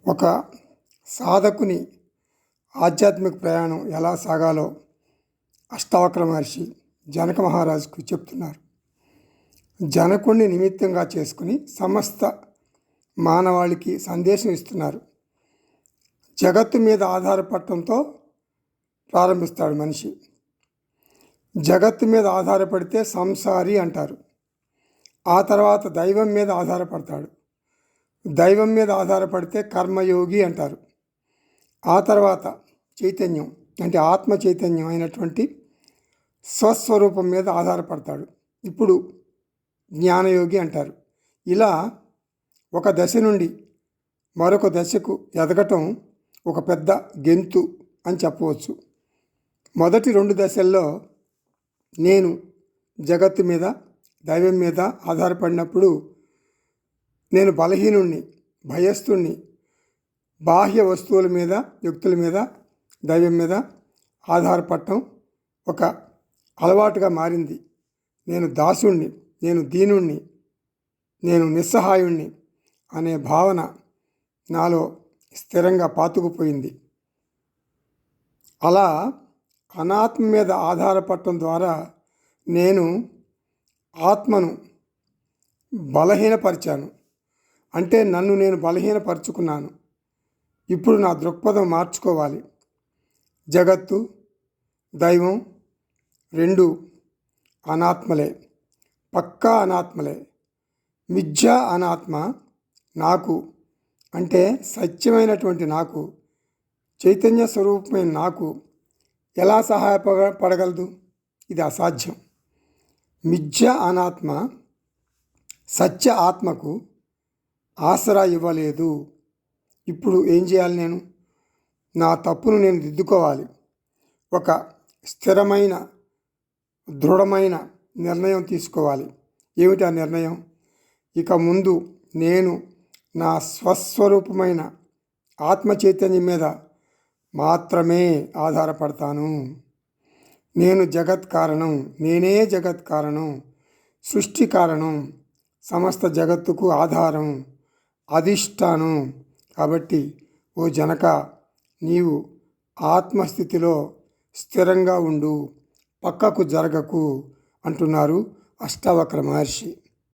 ఒక సాధకుని ఆధ్యాత్మిక ప్రయాణం ఎలా సాగాలో అష్టావక్ర మహర్షి జనక మహారాజుకు చెప్తున్నారు. జనకుణ్ణి నిమిత్తంగా చేసుకుని సమస్త మానవాళికి సందేశం ఇస్తున్నారు. జగత్తు మీద ఆధారపడటంతో ప్రారంభిస్తాడు మనిషి. జగత్తు మీద ఆధారపడితే సంసారి అంటారు. ఆ తర్వాత దైవం మీద ఆధారపడతాడు. దైవం మీద ఆధారపడితే కర్మయోగి అంటారు. ఆ తర్వాత చైతన్యం అంటే ఆత్మ చైతన్యం అయినటువంటి స్వస్వరూపం మీద ఆధారపడతాడు. ఇప్పుడు జ్ఞానయోగి అంటారు. ఇలా ఒక దశ నుండి మరొక దశకు ఎదగటం ఒక పెద్ద గెంతు అని చెప్పవచ్చు. మొదటి 2 దశల్లో నేను జగత్తు మీద దైవం మీద ఆధారపడినప్పుడు నేను బలహీనుణ్ణి, భయస్థుణ్ణి. బాహ్య వస్తువుల మీద, వ్యక్తుల మీద, దైవం మీద ఆధారపడటం ఒక అలవాటుగా మారింది. నేను దాసుణ్ణి, నేను దీనుణ్ణి, నేను నిస్సహాయుణ్ణి అనే భావన నాలో స్థిరంగా పాతుకుపోయింది. అలా అనాత్మ మీద ఆధారపడటం ద్వారా నేను ఆత్మను బలహీనపరిచాను. అంటే నన్ను నేను బలహీనపరుచుకున్నాను. ఇప్పుడు నా దృక్పథం మార్చుకోవాలి. జగత్తు, దైవం 2 అనాత్మలే, పక్కా అనాత్మలే. మిథ్యా అనాత్మ నాకు అంటే సత్యమైనటువంటి నాకు, చైతన్య స్వరూపమైన నాకు ఎలా సహాయపడగలదు? ఇది అసాధ్యం. మిథ్య అనాత్మ సత్య ఆత్మకు ఆసరా ఇవ్వలేదు. ఇప్పుడు ఏం చేయాలి? నేను నా తప్పును నేను దిద్దుకోవాలి. ఒక స్థిరమైన దృఢమైన నిర్ణయం తీసుకోవాలి. ఏమిటి ఆ నిర్ణయం? ఇక ముందు నేను నా స్వస్వరూపమైన ఆత్మ చైతన్యం మీద మాత్రమే ఆధారపడతాను. నేను జగత్ కారణం, నేనే జగత్ కారణం, సృష్టి కారణం, సమస్త జగత్తుకు ఆధారం, అధిష్టానం. కాబట్టి ఓ జనక, నీవు ఆత్మస్థితిలో స్థిరంగా ఉండు, పక్కకు జరగకు అంటున్నారు అష్టావక్ర మహర్షి.